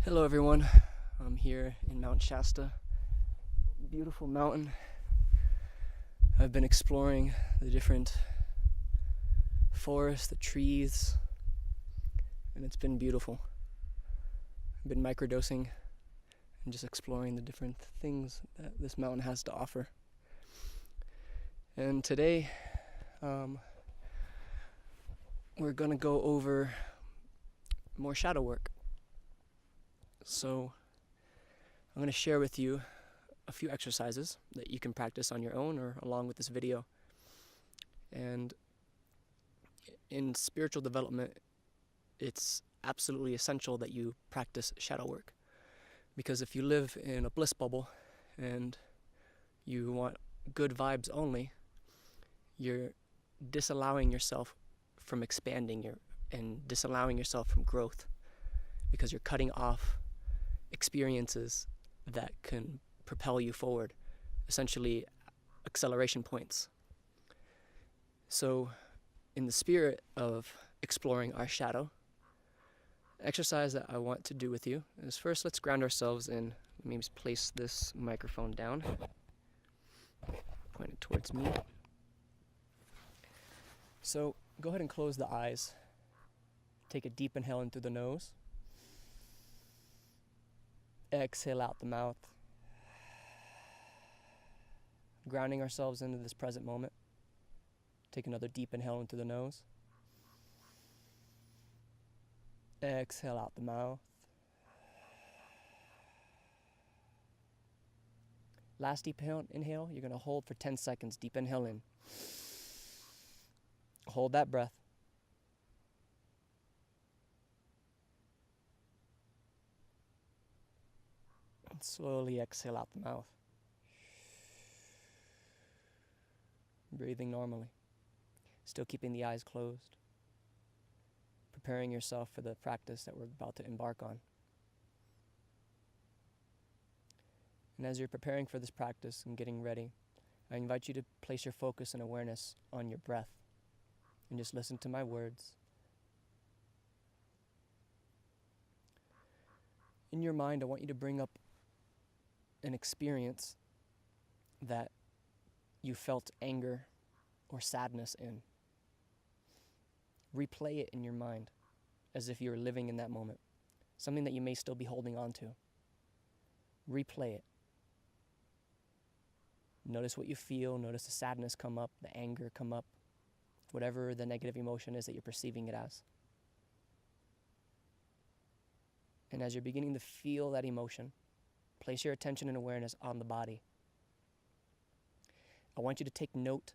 Hello everyone, I'm here in Mount Shasta, beautiful mountain. I've been exploring the different forests, the trees, and it's been beautiful. I've been microdosing and just exploring the different things that this mountain has to offer. And today, we're gonna go over more shadow work. So I'm going to share with you a few exercises that you can practice on your own or along with this video. And in spiritual development, it's absolutely essential that you practice shadow work. Because if you live in a bliss bubble and you want good vibes only, you're disallowing yourself from expanding and disallowing yourself from growth, because you're cutting off experiences that can propel you forward, essentially acceleration points. So in the spirit of exploring our shadow, exercise that I want to do with you is, first, let's ground ourselves in. Maybe place this microphone down, point it towards me. So go ahead and close the eyes. Take a deep inhale in through the nose. Exhale out the mouth. Grounding ourselves into this present moment. Take another deep inhale in through the nose. Exhale out the mouth. Last deep inhale, you're going to hold for 10 seconds. Deep inhale in. Hold that breath. And slowly exhale out the mouth. Breathing normally. Still keeping the eyes closed. Preparing yourself for the practice that we're about to embark on. And as you're preparing for this practice and getting ready, I invite you to place your focus and awareness on your breath. And just listen to my words. In your mind, I want you to bring up an experience that you felt anger or sadness in. Replay it in your mind as if you were living in that moment. Something that you may still be holding on to. Replay it. Notice what you feel. Notice the sadness come up, the anger come up, whatever the negative emotion is that you're perceiving it as. And as you're beginning to feel that emotion, place your attention and awareness on the body. I want you to take note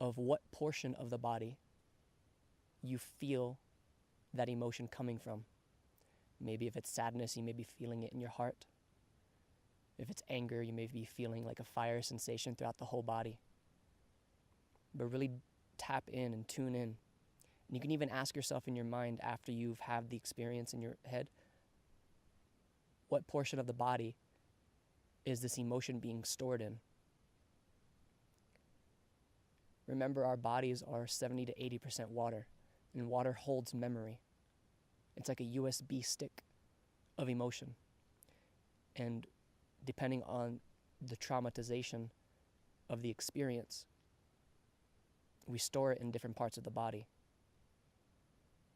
of what portion of the body you feel that emotion coming from. Maybe if it's sadness, you may be feeling it in your heart. If it's anger, you may be feeling like a fire sensation throughout the whole body. But really tap in and tune in. And you can even ask yourself in your mind, after you've had the experience in your head, what portion of the body is this emotion being stored in? Remember, our bodies are 70 to 80% water, and water holds memory. It's like a USB stick of emotion. And depending on the traumatization of the experience, we store it in different parts of the body.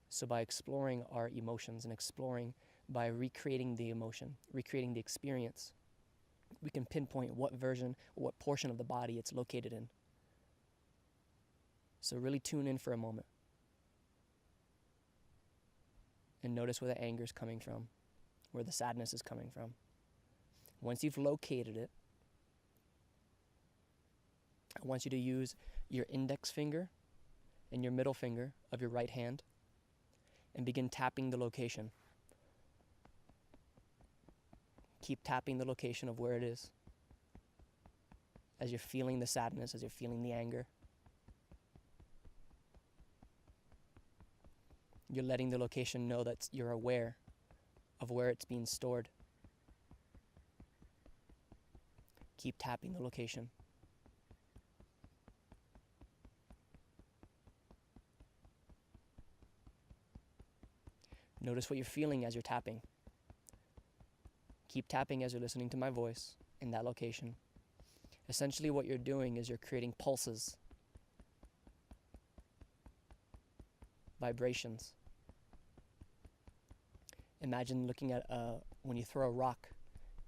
So by exploring our emotions and exploring by recreating the emotion, recreating the experience, we can pinpoint what version or what portion of the body it's located in. So really tune in for a moment. And notice where the anger is coming from, where the sadness is coming from. Once you've located it, I want you to use your index finger and your middle finger of your right hand and begin tapping the location. Keep tapping the location of where it is as you're feeling the sadness, as you're feeling the anger. You're letting the location know that you're aware of where it's being stored. Keep tapping the location. Notice what you're feeling as you're tapping. Keep tapping as you're listening to my voice in that location. Essentially what you're doing is you're creating pulses, vibrations. Imagine looking at when you throw a rock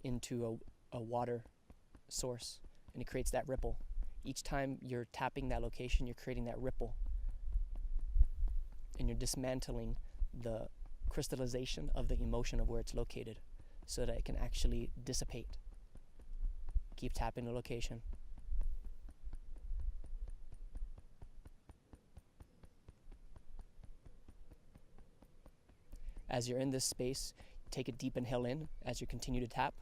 into a water source and it creates that ripple. Each time you're tapping that location, you're creating that ripple. And you're dismantling the crystallization of the emotion of where it's located so that it can actually dissipate. Keep tapping the location. As you're in this space, take a deep inhale in as you continue to tap.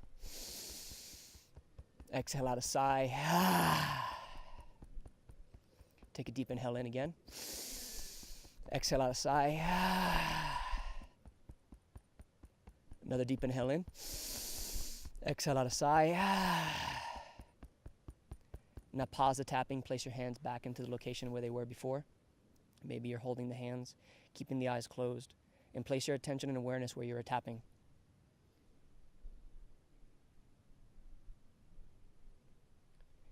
Exhale out a sigh. Take a deep inhale in again. Exhale out a sigh. Another deep inhale in. Exhale out a sigh. Now pause the tapping. Place your hands back into the location where they were before. Maybe you're holding the hands, keeping the eyes closed. And place your attention and awareness where you're tapping.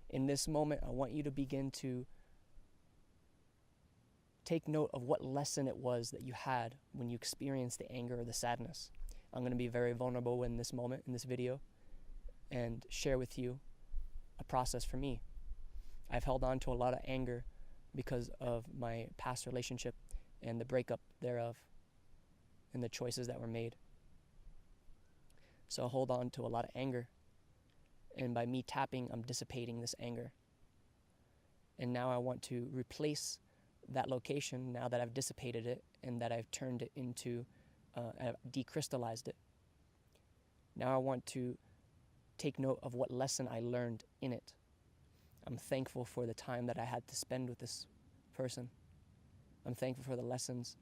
In this moment, I want you to begin to take note of what lesson it was that you had when you experienced the anger or the sadness. I'm going to be very vulnerable in this moment, in this video, and share with you a process for me. I've held on to a lot of anger because of my past relationship and the breakup thereof and the choices that were made. So I hold on to a lot of anger. And by me tapping, I'm dissipating this anger. And now I want to replace that location now that I've dissipated it and that I've turned it into, I've decrystallized it. Now I want to take note of what lesson I learned in it. I'm thankful for the time that I had to spend with this person. I'm thankful for the lessons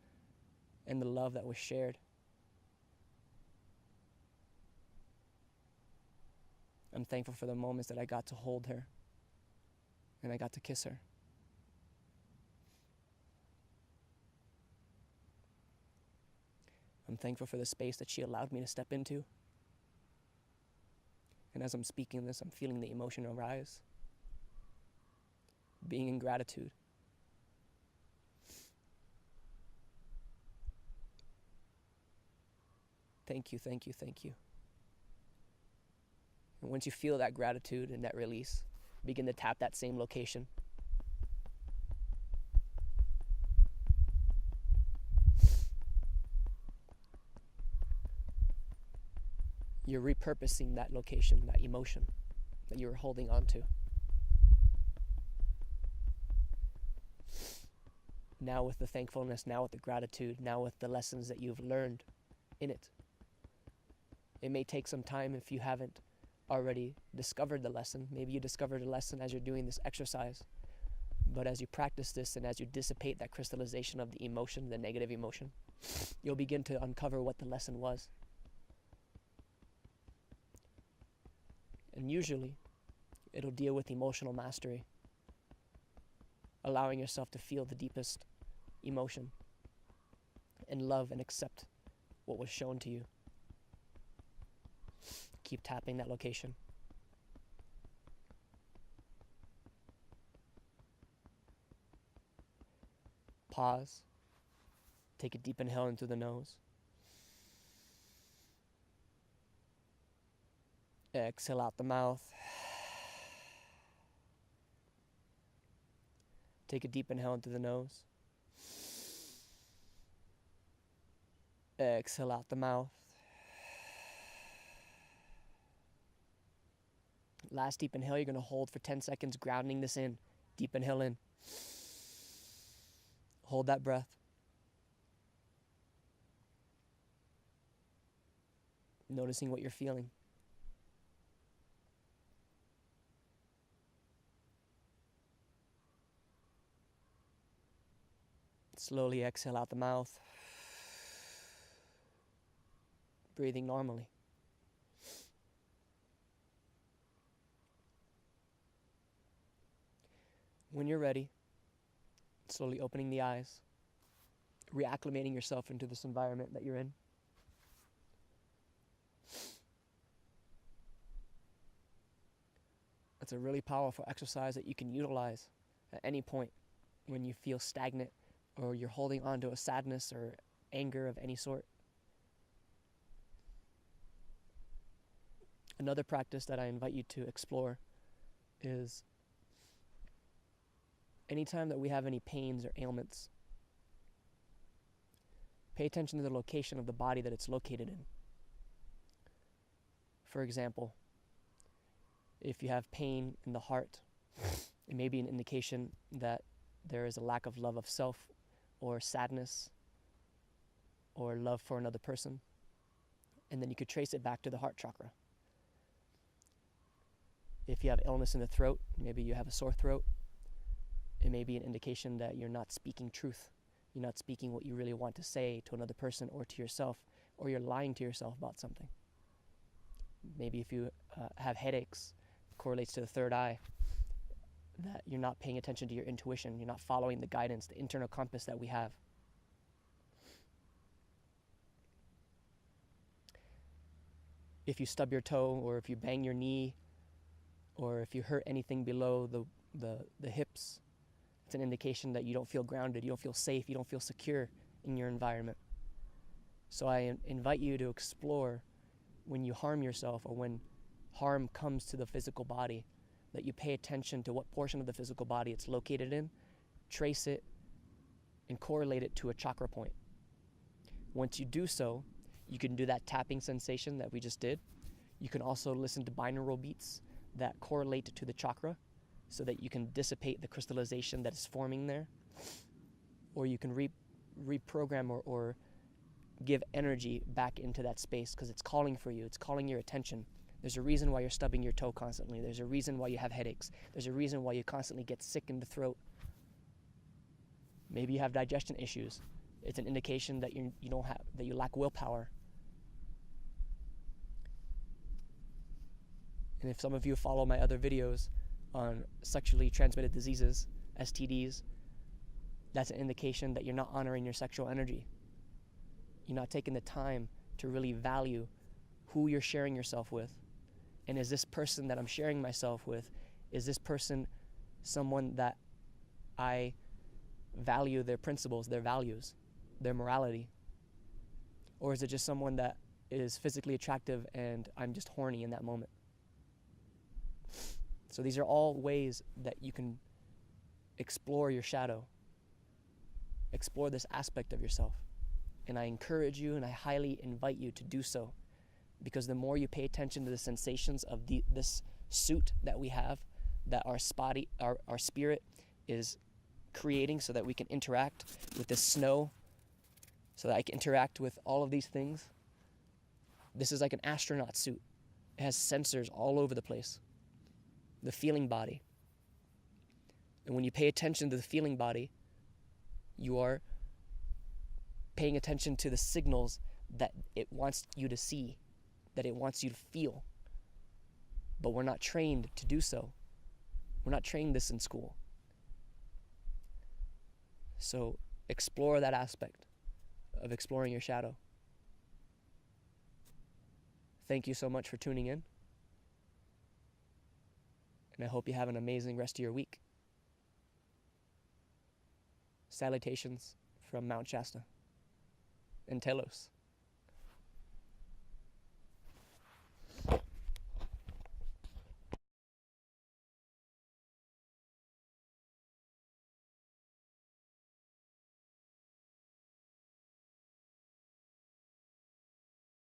and the love that was shared. I'm thankful for the moments that I got to hold her and I got to kiss her. I'm thankful for the space that she allowed me to step into. And as I'm speaking this, I'm feeling the emotion arise. Being in gratitude. Thank you, thank you, thank you. And once you feel that gratitude and that release, begin to tap that same location. You're repurposing that location, that emotion that you were holding on to. Now with the thankfulness, now with the gratitude, now with the lessons that you've learned in it. It may take some time if you haven't already discovered the lesson. Maybe you discovered a lesson as you're doing this exercise. But as you practice this and as you dissipate that crystallization of the emotion, the negative emotion, you'll begin to uncover what the lesson was. And usually, it'll deal with emotional mastery, allowing yourself to feel the deepest emotion and love and accept what was shown to you. Keep tapping that location. Pause. Take a deep inhale into the nose. Exhale out the mouth. Take a deep inhale into the nose. Exhale out the mouth. Last deep inhale, you're going to hold for 10 seconds, grounding this in. Deep inhale in. Hold that breath. Noticing what you're feeling. Slowly exhale out the mouth. Breathing normally. When you're ready, slowly opening the eyes, reacclimating yourself into this environment that you're in. It's a really powerful exercise that you can utilize at any point when you feel stagnant or you're holding on to a sadness or anger of any sort. Another practice that I invite you to explore is anytime that we have any pains or ailments, pay attention to the location of the body that it's located in. For example, if you have pain in the heart, it may be an indication that there is a lack of love of self or sadness or love for another person. And then you could trace it back to the heart chakra. If you have illness in the throat, maybe you have a sore throat, it may be an indication that you're not speaking truth. You're not speaking what you really want to say to another person or to yourself, or you're lying to yourself about something. Maybe if you have headaches, it correlates to the third eye, that you're not paying attention to your intuition, you're not following the guidance, the internal compass that we have. If you stub your toe, or if you bang your knee, or if you hurt anything below the hips, it's an indication that you don't feel grounded, you don't feel safe, you don't feel secure in your environment. So I invite you to explore when you harm yourself or when harm comes to the physical body, that you pay attention to what portion of the physical body it's located in, trace it, and correlate it to a chakra point. Once you do so, you can do that tapping sensation that we just did. You can also listen to binaural beats that correlate to the chakra so that you can dissipate the crystallization that is forming there. Or you can reprogram or give energy back into that space because it's calling for you, it's calling your attention. There's a reason why you're stubbing your toe constantly. There's a reason why you have headaches. There's a reason why you constantly get sick in the throat. Maybe you have digestion issues. It's an indication that you lack willpower. And if some of you follow my other videos on sexually transmitted diseases, STDs, that's an indication that you're not honoring your sexual energy. You're not taking the time to really value who you're sharing yourself with. And is this person that I'm sharing myself with, is this person someone that I value their principles, their values, their morality? Or is it just someone that is physically attractive and I'm just horny in that moment? So these are all ways that you can explore your shadow, explore this aspect of yourself. And I encourage you and I highly invite you to do so, because the more you pay attention to the sensations of this suit that we have, that our spirit is creating so that we can interact with this snow, so that I can interact with all of these things. This is like an astronaut suit. It has sensors all over the place. The feeling body. And when you pay attention to the feeling body, you are paying attention to the signals that it wants you to see, that it wants you to feel. But we're not trained to do so. We're not trained this in school. So explore that aspect of exploring your shadow. Thank you so much for tuning in. And I hope you have an amazing rest of your week. Salutations from Mount Shasta and Telos.